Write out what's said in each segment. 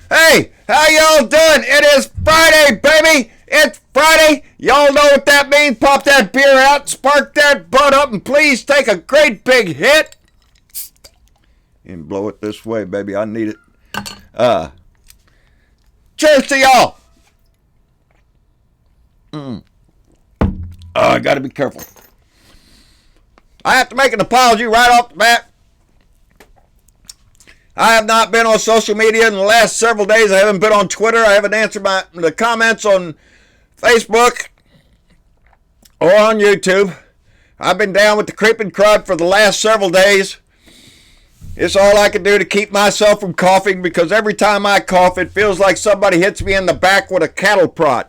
Hey, how y'all doing? It is Friday, baby. It's Friday. Y'all know what that means. Pop that beer out, spark that butt up, and please take a great big hit. And blow it this way, baby. I need it. Cheers to y'all. I gotta be careful. I have to make an apology right off the bat. I have not been on social media in the last several days. I haven't been on Twitter. I haven't answered the comments on Facebook or on YouTube. I've been down with the creeping crud for the last several days. It's all I can do to keep myself from coughing, because every time I cough, it feels like somebody hits me in the back with a cattle prod.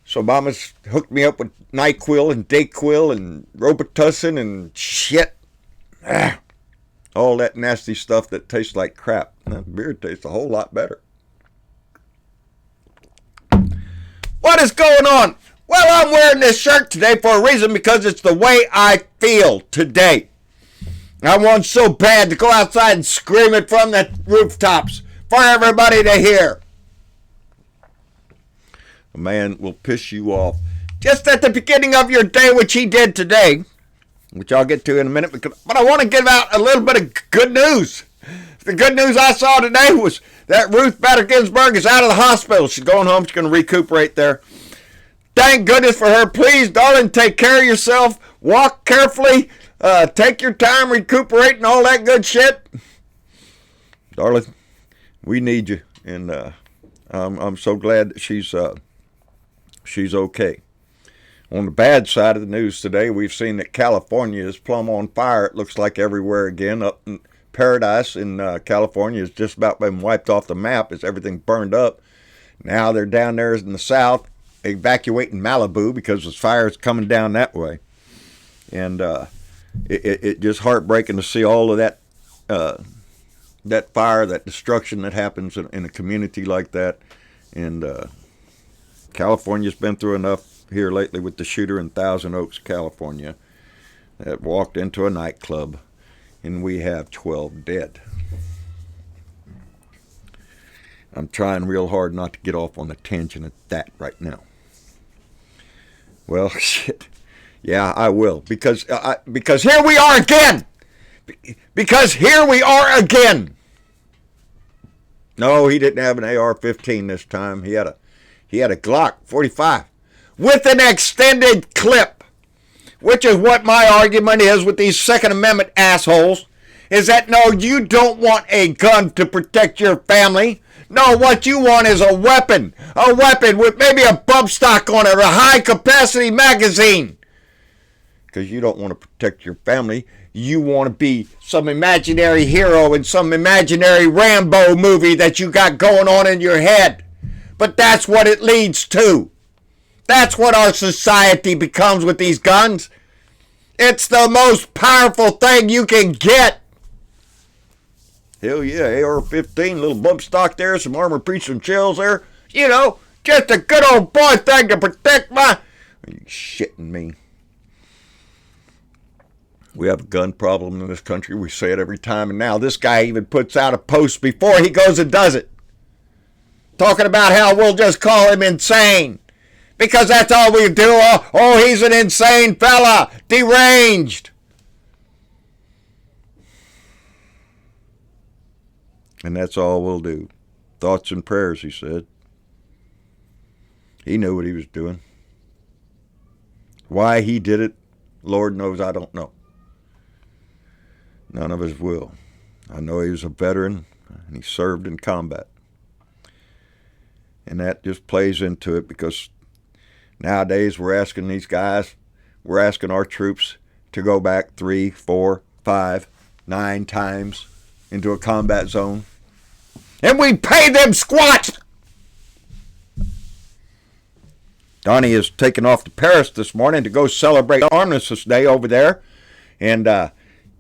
So Mama's hooked me up with NyQuil and Dayquil and Robitussin and shit. All that nasty stuff that tastes like crap. That beer tastes a whole lot better. What is going on? Well, I'm wearing this shirt today for a reason, because it's the way I feel today. I want so bad to go outside and scream it from the rooftops for everybody to hear. A man will piss you off just at the beginning of your day, which he did today, which I'll get to in a minute. But I want to give out a little bit of good news. The good news I saw today was that Ruth Bader Ginsburg is out of the hospital. She's going home. She's going to recuperate there. Thank goodness for her. Please, darling, take care of yourself. Walk carefully. Take your time, recuperate, and all that good shit. Darling, we need you. And I'm so glad that she's okay. On the bad side of the news today, we've seen that California is plumb on fire. It looks like everywhere again. Up in Paradise in California has just about been wiped off the map as everything burned up. Now they're down there in the south evacuating Malibu because the fire is coming down that way. And it just heartbreaking to see all of that that fire, that destruction that happens in a community like that. And California's been through enough here lately with the shooter in Thousand Oaks, California, that walked into a nightclub, and we have 12 dead. I'm trying real hard not to get off on a tangent at that right now. Well, shit. Yeah, I will, because here we are again. Because here we are again. No, he didn't have an AR-15 this time. He had a Glock 45 with an extended clip, which is what my argument is with these Second Amendment assholes, is that no, you don't want a gun to protect your family. No, what you want is a weapon with maybe a bump stock on it, or a high-capacity magazine. Because you don't want to protect your family. You want to be some imaginary hero in some imaginary Rambo movie that you got going on in your head. But that's what it leads to. That's what our society becomes with these guns. It's the most powerful thing you can get. Hell yeah, AR-15, little bump stock there, some armor-piercing shells there. You know, just a good old boy thing to protect my... Are you shitting me? We have a gun problem in this country. We say it every time. And now this guy even puts out a post before he goes and does it, talking about how we'll just call him insane. Because that's all we do. Oh, he's an insane fella. Deranged. And that's all we'll do. Thoughts and prayers, he said. He knew what he was doing. Why he did it, Lord knows, I don't know. None of us will. I know he was a veteran, and he served in combat. And that just plays into it, because nowadays we're asking these guys, we're asking our troops to go back 3, 4, 5, 9 times into a combat zone. And we pay them squat! Donnie is taking off to Paris this morning to go celebrate Armistice Day over there. And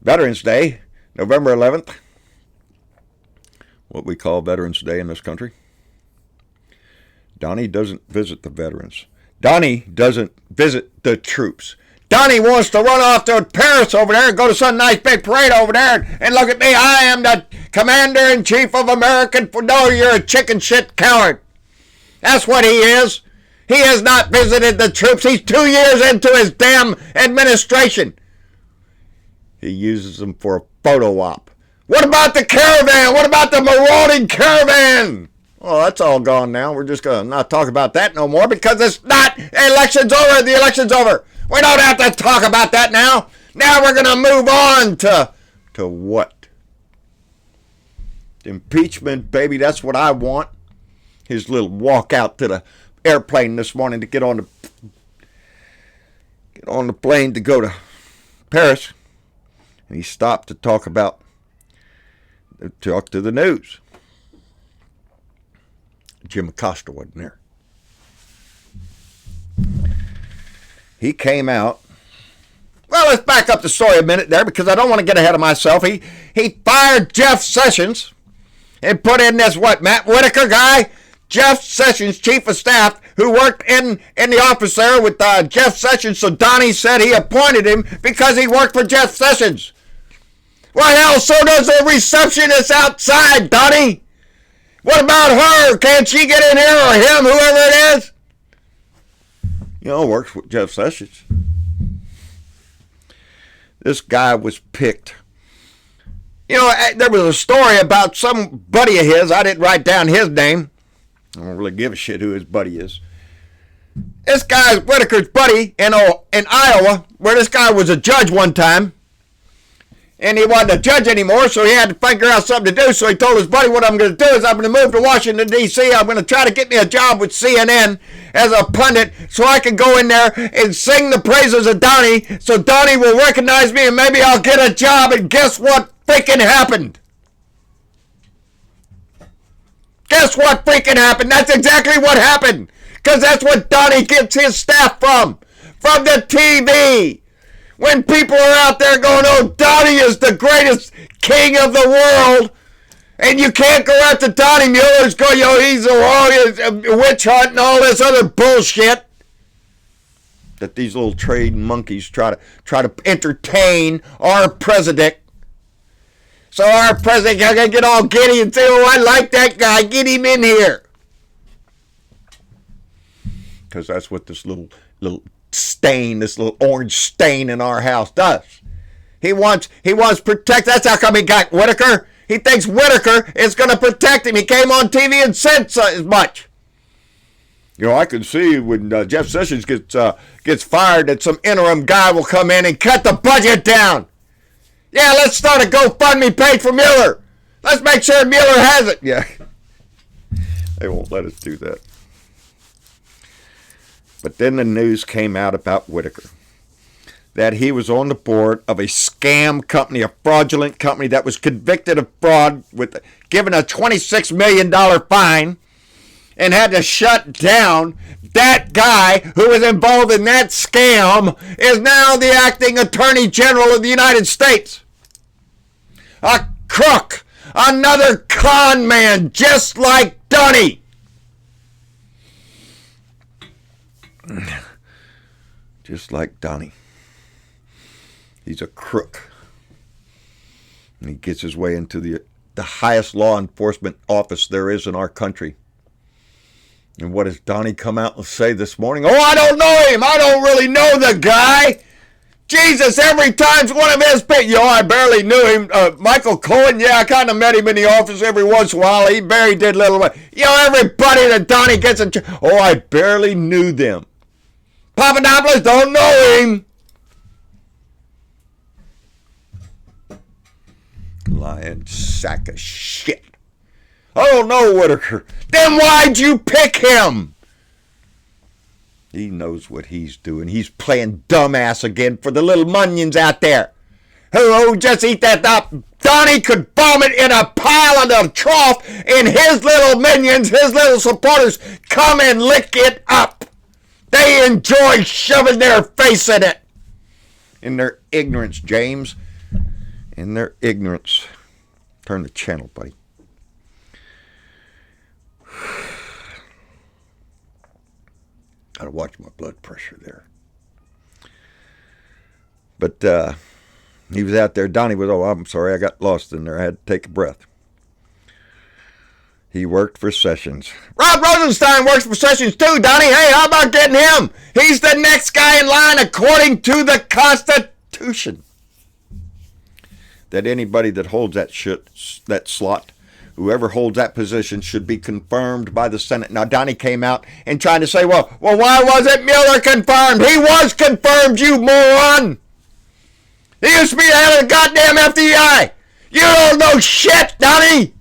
Veterans Day, November 11th. What we call Veterans Day in this country. Donnie doesn't visit the veterans. Donnie doesn't visit the troops. Donnie wants to run off to Paris over there and go to some nice big parade over there and look at me. I am the commander-in-chief of American. No, you're a chicken shit coward. That's what he is. He has not visited the troops. He's 2 years into his damn administration. He uses them for a photo op. What about the caravan? What about the marauding caravan? Well, that's all gone now. We're just going to not talk about that no more because it's not. Election's over. The election's over. We don't have to talk about that now. Now we're going to move on to what? Impeachment, baby. That's what I want. His little walk out to the airplane this morning to get on the plane to go to Paris. And he stopped to talk to the news. Jim Acosta wasn't there. He came out. Well, let's back up the story a minute there because I don't want to get ahead of myself. He fired Jeff Sessions and put in this, Matt Whitaker guy? Jeff Sessions, chief of staff, who worked in the office there with Jeff Sessions. So Donnie said he appointed him because he worked for Jeff Sessions. Well, hell, so does the receptionist outside, Donnie. What about her? Can't she get in here or him, whoever it is? Works with Jeff Sessions. This guy was picked. There was a story about some buddy of his. I didn't write down his name. I don't really give a shit who his buddy is. This guy's Whitaker's buddy in Iowa, where this guy was a judge one time. And he wasn't a judge anymore, so he had to figure out something to do. So he told his buddy, what I'm going to do is I'm going to move to Washington, D.C. I'm going to try to get me a job with CNN as a pundit so I can go in there and sing the praises of Donnie so Donnie will recognize me and maybe I'll get a job. And guess what freaking happened? Guess what freaking happened? That's exactly what happened. Because that's what Donnie gets his staff from the TV. When people are out there going, oh, Donnie is the greatest king of the world, and you can't go after Donnie Mueller's going, he's a witch hunt and all this other bullshit that these little trade monkeys try to entertain our president. So our president can get all giddy and say, oh, I like that guy, get him in here. Because that's what this little stain, this little orange stain in our house does. He wants protect. That's how come he got Whitaker. He thinks Whitaker is going to protect him. He came on TV and said so as much. I can see when Jeff Sessions gets fired that some interim guy will come in and cut the budget down. Yeah, let's start a GoFundMe page for Mueller. Let's make sure Mueller has it. Yeah, they won't let us do that. But then the news came out about Whitaker, that he was on the board of a scam company, a fraudulent company that was convicted of fraud, given a $26 million fine, and had to shut down. That guy who was involved in that scam is now the acting Attorney General of the United States. A crook, another con man, just like Donnie. Just like Donnie. He's a crook. And he gets his way into the highest law enforcement office there is in our country. And what does Donnie come out and say this morning? Oh, I don't know him. I don't really know the guy. Jesus, every time's one of his people. I barely knew him. Michael Cohen, I kind of met him in the office every once in a while. He barely did little. Everybody that Donnie gets in. Oh, I barely knew them. Papadopoulos, don't know him. Lying sack of shit. I don't know Whitaker. Then why'd you pick him? He knows what he's doing. He's playing dumbass again for the little munions out there who just eat that up. Donnie could vomit in a pile in a trough and his little minions, his little supporters come and lick it up. They enjoy shoving their face in it. In their ignorance, James. In their ignorance. Turn the channel, buddy. Gotta watch my blood pressure there. But he was out there. Donnie was, oh, I'm sorry, I got lost in there. I had to take a breath. He worked for Sessions. Rod Rosenstein works for Sessions too, Donnie. Hey, how about getting him? He's the next guy in line according to the Constitution. That anybody that holds that slot, whoever holds that position, should be confirmed by the Senate. Now, Donnie came out and tried to say, well, why wasn't Mueller confirmed? He was confirmed, you moron. He used to be the head of the goddamn FBI. You don't know shit, Donnie.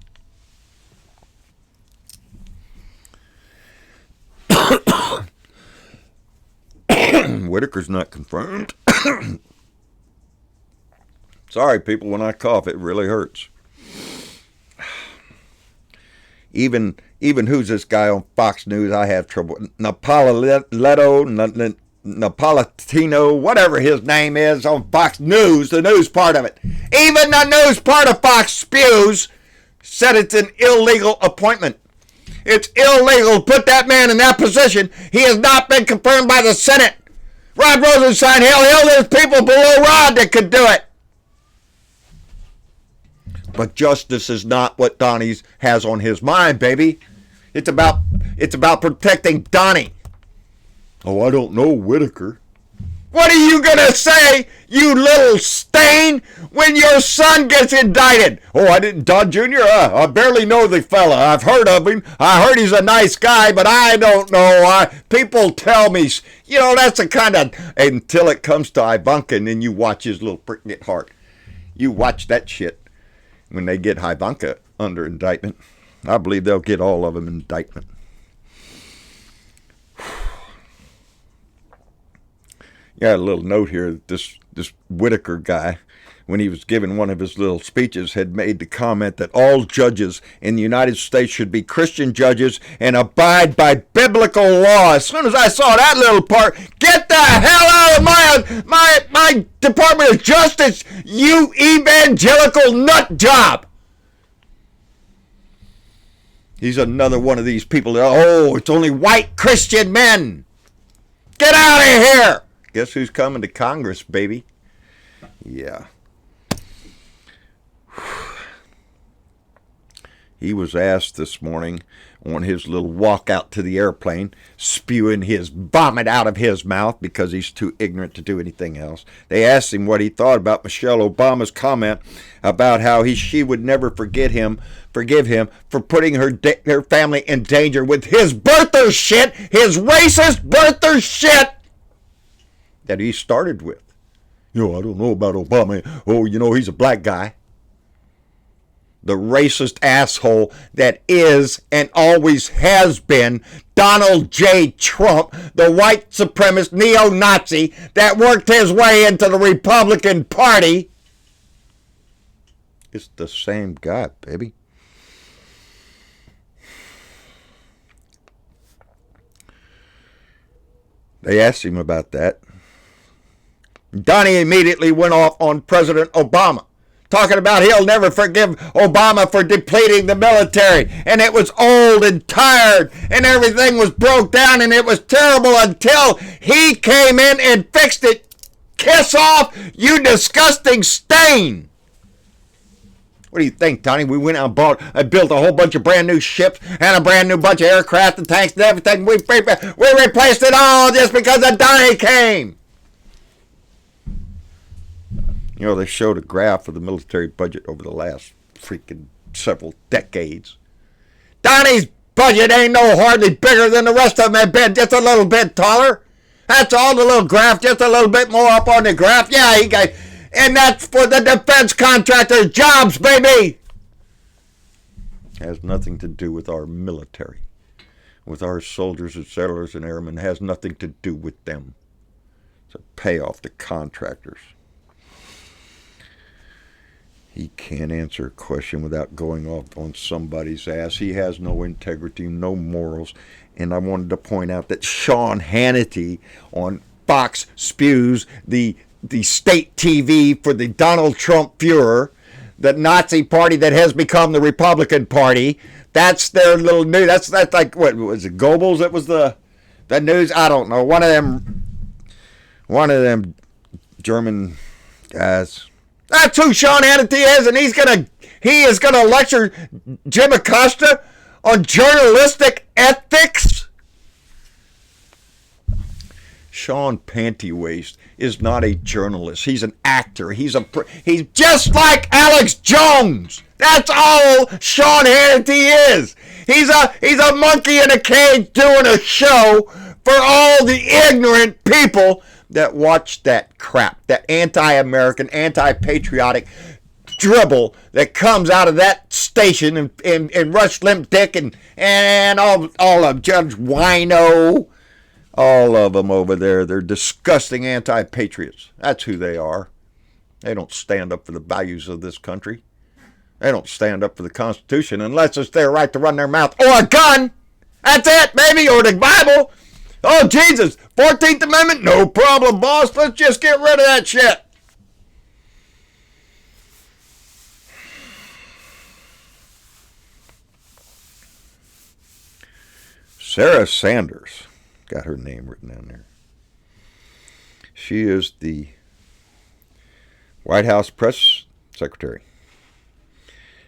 Whitaker's not confirmed. Sorry, people, when I cough, it really hurts. Even who's this guy on Fox News? I have trouble. Napolitano, whatever his name is on Fox News, the news part of it. Even the news part of Fox Spews said it's an illegal appointment. It's illegal to put that man in that position. He has not been confirmed by the Senate. Rod Rosenstein, hell, there's people below Rod that could do it. But justice is not what Donnie has on his mind, baby. It's about protecting Donnie. Oh, I don't know, Whitaker. What are you going to say, you little stain, when your son gets indicted? Oh, I didn't, Don Jr.? I barely know the fella. I've heard of him. I heard he's a nice guy, but I don't know. People tell me, that's the kind of, until it comes to Ivanka, and then you watch his little prick get heart. You watch that shit when they get Ivanka under indictment. I believe they'll get all of them indictment. Got a little note here that this Whitaker guy, when he was giving one of his little speeches, had made the comment that all judges in the United States should be Christian judges and abide by biblical law. As soon as I saw that little part, get the hell out of my Department of Justice, you evangelical nut job. He's another one of these people that, it's only white Christian men. Get out of here. Guess who's coming to Congress, baby? Yeah. He was asked this morning on his little walk out to the airplane, spewing his vomit out of his mouth because he's too ignorant to do anything else. They asked him what he thought about Michelle Obama's comment about how she would never forgive him for putting her family in danger with his birther shit, his racist birther shit that he started with. I don't know about Obama. He's a black guy. The racist asshole that is and always has been Donald J. Trump, the white supremacist neo-Nazi that worked his way into the Republican Party. It's the same guy, baby. They asked him about that. Donnie immediately went off on President Obama, talking about he'll never forgive Obama for depleting the military, and it was old and tired, and everything was broke down, and it was terrible until he came in and fixed it. Kiss off, you disgusting stain. What do you think, Donnie? We went out and built a whole bunch of brand new ships and a brand new bunch of aircraft and tanks and everything. We replaced it all just because of Donnie came. They showed a graph of the military budget over the last freaking several decades. Donnie's budget ain't hardly bigger than the rest of them have been, just a little bit taller. That's all, the little graph, just a little bit more up on the graph. Yeah, and that's for the defense contractors' jobs, baby. Has nothing to do with our military, with our soldiers and sailors and airmen. It has nothing to do with them. It's a payoff to contractors. He can't answer a question without going off on somebody's ass. He has no integrity, no morals. And I wanted to point out that Sean Hannity on Fox Spews, the state TV for the Donald Trump Fuhrer, the Nazi party that has become the Republican Party. That's their little news. That's like, what was it, Goebbels? That was the news. I don't know. One of them German Guys, that's who Sean Hannity is, and he is gonna lecture Jim Acosta on journalistic ethics. Sean Pantywaist is not a journalist. He's an actor. He's just like Alex Jones. That's all Sean Hannity is. He's a monkey in a cage doing a show for all the ignorant people that watch that crap, that anti-American, anti-patriotic dribble that comes out of that station and Rush Limp Dick and all of Judge Wino. All of them over there, they're disgusting anti-patriots. That's who they are. They don't stand up for the values of this country. They don't stand up for the Constitution unless it's their right to run their mouth. Or a gun. That's it, baby. Or the Bible. Oh, Jesus. 14th Amendment? No problem, boss. Let's just get rid of that shit. Sarah Sanders. Got her name written down there. She is the White House press secretary.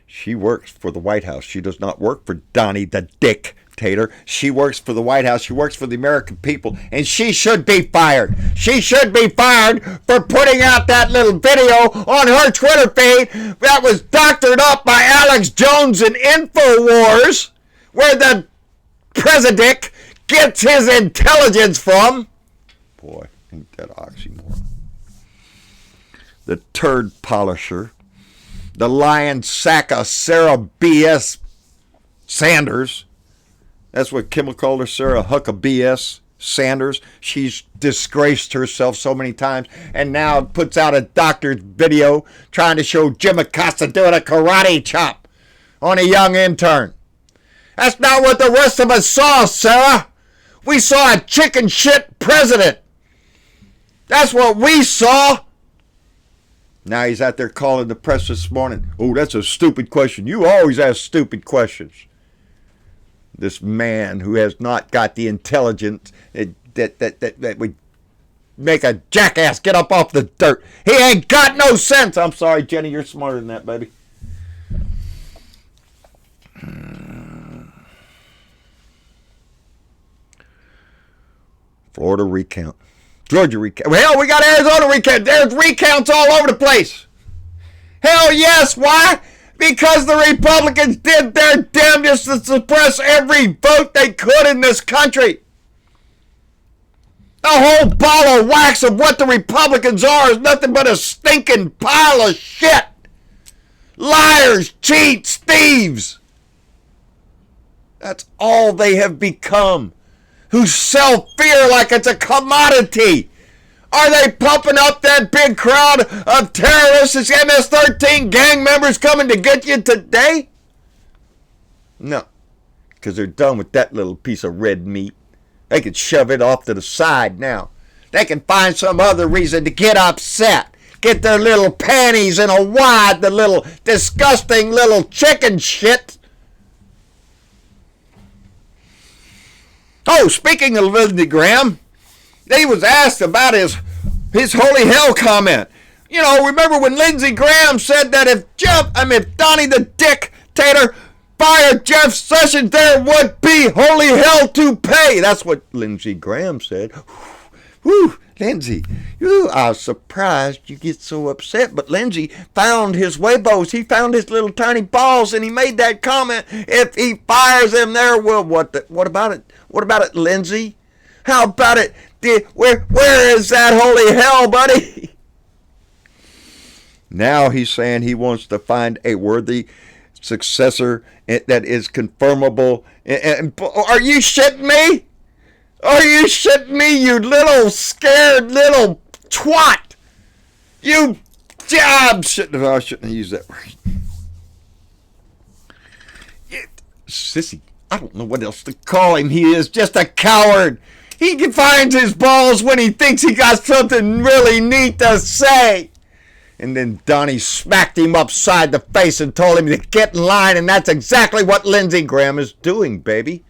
She works for the White House. She does not work for Donnie the dictator. She works for the White House. She works for the American people. And she should be fired. She should be fired for putting out that little video on her Twitter feed that was doctored up by Alex Jones and InfoWars, where the president gets his intelligence from. Boy, ain't that oxymoron. The turd polisher, the lion sack of Sarah B.S. Sanders. That's what Kimmel called her, Sarah Hucka B.S. Sanders. She's disgraced herself so many times and now puts out a doctor's video trying to show Jim Acosta doing a karate chop on a young intern. That's not what the rest of us saw, Sarah. We saw a chicken shit president. That's what we saw. Now he's out there calling the press this morning. Oh, that's a stupid question. You always ask stupid questions. This man who has not got the intelligence that would make a jackass get up off the dirt. He ain't got no sense. I'm sorry, Jenny, you're smarter than that, baby. Florida recount. Georgia recount. Hell, we got Arizona recount. There's recounts all over the place. Hell yes. Why? Because the Republicans did their damnedest to suppress every vote they could in this country. The whole ball of wax of what the Republicans are is nothing but a stinking pile of shit. Liars, cheats, thieves. That's all they have become. Who sell fear like it's a commodity. Are they pumping up that big crowd of terrorists and MS-13 gang members coming to get you today? No, because they're done with that little piece of red meat. They can shove it off to the side now. They can find some other reason to get upset. Get their little panties in a wad, the little disgusting little chicken shit. Oh, speaking of Lindsey Graham, he was asked about his holy hell comment. You know, remember when Lindsey Graham said that if Donnie the dictator fired Jeff Sessions, there would be holy hell to pay. That's what Lindsey Graham said. Whew, Lindsey, you are surprised you get so upset. But Lindsey found his Weibos. He found his little tiny balls, and he made that comment. If he fires them there, well, what about it? What about it, Lindsey? How about it? Where is that holy hell, buddy? Now he's saying he wants to find a worthy successor that is confirmable. Are you shitting me? Are you shitting me, you little scared little twat? I shouldn't have used that word. Sissy. I don't know what else to call him. He is just a coward. He finds his balls when he thinks he got something really neat to say. And then Donnie smacked him upside the face and told him to get in line, and that's exactly what Lindsey Graham is doing, baby.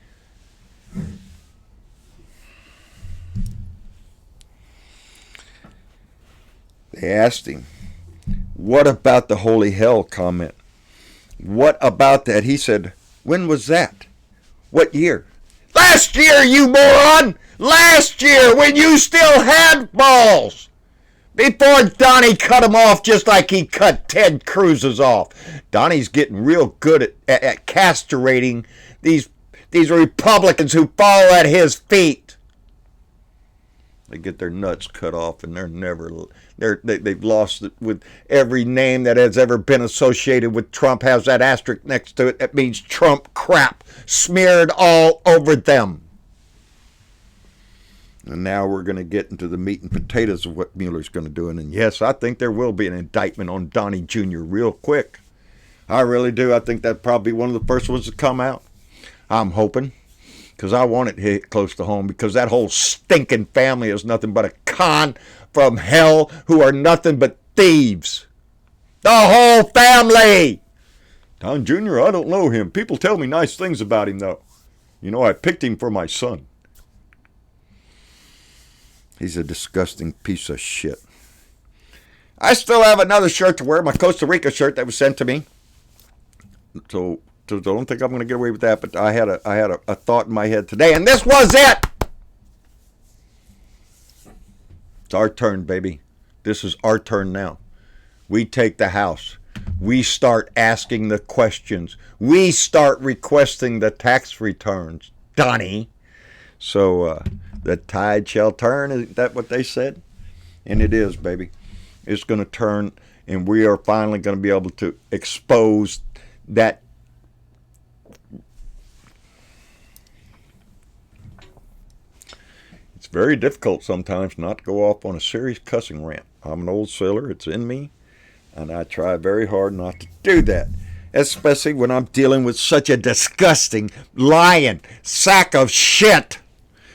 They asked him, What about the holy hell comment? What about that? He said, when was that? What year? Last year, you moron! Last year, when you still had balls! Before Donnie cut him off just like he cut Ted Cruz's off. Donnie's getting real good at castrating these Republicans who fall at his feet. They get their nuts cut off and they've lost it with every name that has ever been associated with Trump has that asterisk next to it. That means Trump crap smeared all over them. And now we're going to get into the meat and potatoes of what Mueller's going to do. And yes, I think there will be an indictment on Donnie Jr. real quick. I really do. I think that's probably one of the first ones to come out. I'm hoping, because I want it to hit close to home, because that whole stinking family is nothing but a con from hell who are nothing but thieves. The whole family. Don Jr., I don't know him. People tell me nice things about him, though. You know, I picked him for my son. He's a disgusting piece of shit. I still have another shirt to wear, my Costa Rica shirt that was sent to me. So don't think I'm going to get away with that, but I had a thought in my head today, and this was it! It's our turn, baby. This is our turn now. We take the House. We start asking the questions. We start requesting the tax returns, Donnie. So, the tide shall turn. Isn't that what they said? And it is, baby. It's going to turn, and we are finally going to be able to expose that. It's very difficult sometimes not to go off on a serious cussing rant. I'm an old sailor. It's in me, and I try very hard not to do that, especially when I'm dealing with such a disgusting, lying sack of shit.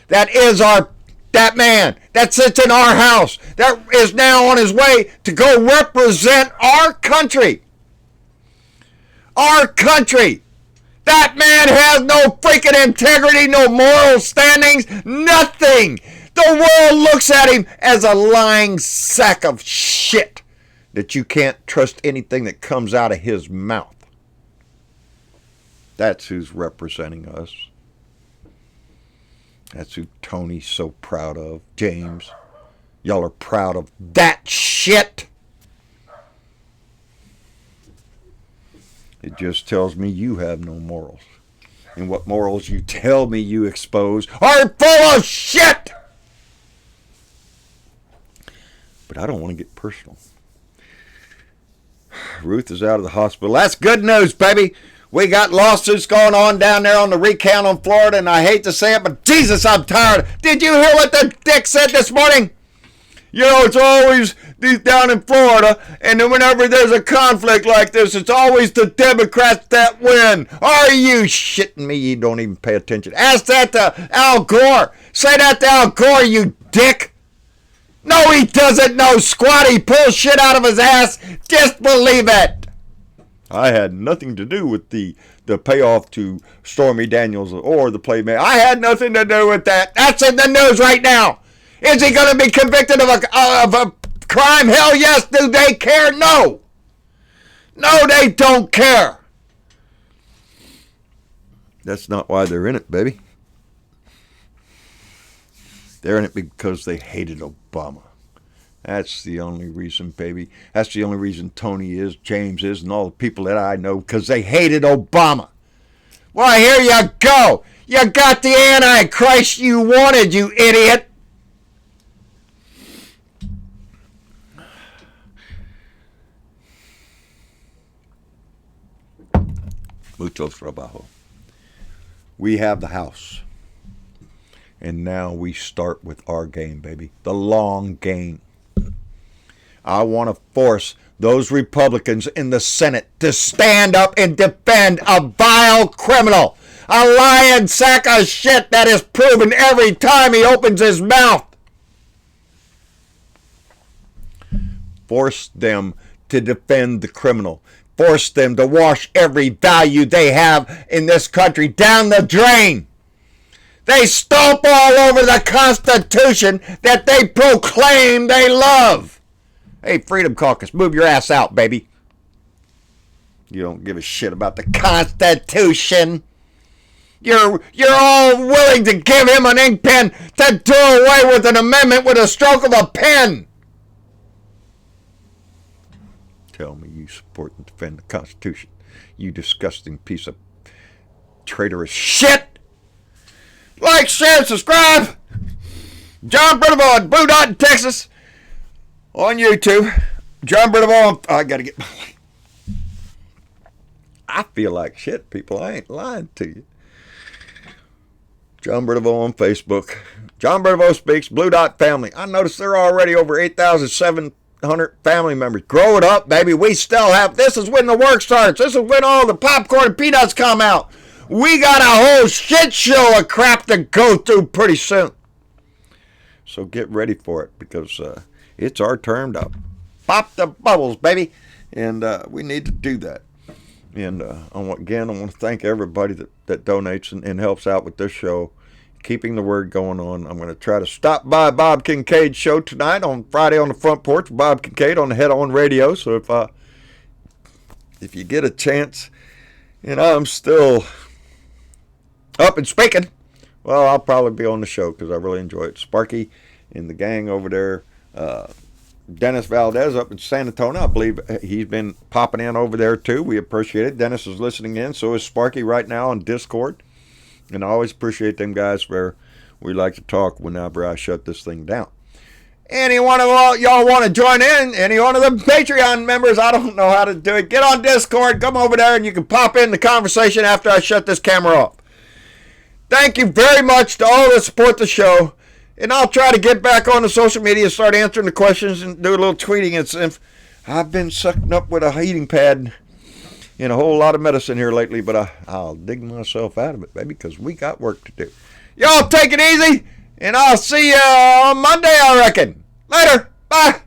That is that man that sits in our house, that is now on his way to go represent our country. Our country. That man has no freaking integrity, no moral standings, nothing. The world looks at him as a lying sack of shit that you can't trust anything that comes out of his mouth. That's who's representing us. That's who Tony's so proud of. James, y'all are proud of that shit. It just tells me you have no morals. And what morals you tell me you expose are full of shit. But I don't want to get personal. Ruth is out of the hospital. That's good news, baby. We got lawsuits going on down there on the recount on Florida, and I hate to say it, but Jesus, I'm tired. Did you hear what the dick said this morning? You know, it's always these down in Florida, and then whenever there's a conflict like this, it's always the Democrats that win. Are you shitting me? You don't even pay attention. Ask that to Al Gore. Say that to Al Gore, you dick. No, he doesn't know squat. He pulls shit out of his ass. Just believe it. I had nothing to do with the payoff to Stormy Daniels or the Playmate. I had nothing to do with that. That's in the news right now. Is he going to be convicted of a crime? Hell yes. Do they care? No. No, they don't care. That's not why they're in it, baby. They're in it because they hated Obama. That's the only reason, baby. That's the only reason Tony is, James is, and all the people that I know, because they hated Obama. Well, here you go. You got the Antichrist you wanted, you idiot. Mucho trabajo. We have the House. And now we start with our game, baby. The long game. I want to force those Republicans in the Senate to stand up and defend a vile criminal. A lying sack of shit that is proven every time he opens his mouth. Force them to defend the criminal. Force them to wash every value they have in this country down the drain. They stomp all over the Constitution that they proclaim they love. Hey, Freedom Caucus, move your ass out, baby. You don't give a shit about the Constitution. You're all willing to give him an ink pen to do away with an amendment with a stroke of a pen. Tell me you support and defend the Constitution, you disgusting piece of traitorous shit. Like, share, subscribe. John Brideville, Blue Dot in Texas on YouTube. John Brideville, I gotta get. I feel like shit, people. I ain't lying to you. John Brideville on Facebook. John Brideville Speaks, Blue Dot Family. I noticed there are already over 8,700 family members. Grow it up, baby. We still have. This is when the work starts. This is when all the popcorn and peanuts come out. We got a whole shit show of crap to go through pretty soon. So get ready for it, because it's our turn to pop the bubbles, baby. And we need to do that. And again, I want to thank everybody that donates and helps out with this show, keeping the word going on. I'm going to try to stop by Bob Kincaid's show tonight on Friday on the Front Porch. Bob Kincaid on the Head On Radio. So if you get a chance, and I'm still up and speaking, well, I'll probably be on the show because I really enjoy it. Sparky and the gang over there. Dennis Valdez up in San Antonio, I believe he's been popping in over there too. We appreciate it. Dennis is listening in. So is Sparky right now on Discord. And I always appreciate them guys where we like to talk whenever I shut this thing down. Any one of y'all want to join in? Any one of the Patreon members? I don't know how to do it. Get on Discord. Come over there and you can pop in the conversation after I shut this camera off. Thank you very much to all that support the show. And I'll try to get back on the social media, start answering the questions, and do a little tweeting. I've been sucking up with a heating pad and a whole lot of medicine here lately, but I'll dig myself out of it, baby, because we got work to do. Y'all take it easy, and I'll see you on Monday, I reckon. Later. Bye.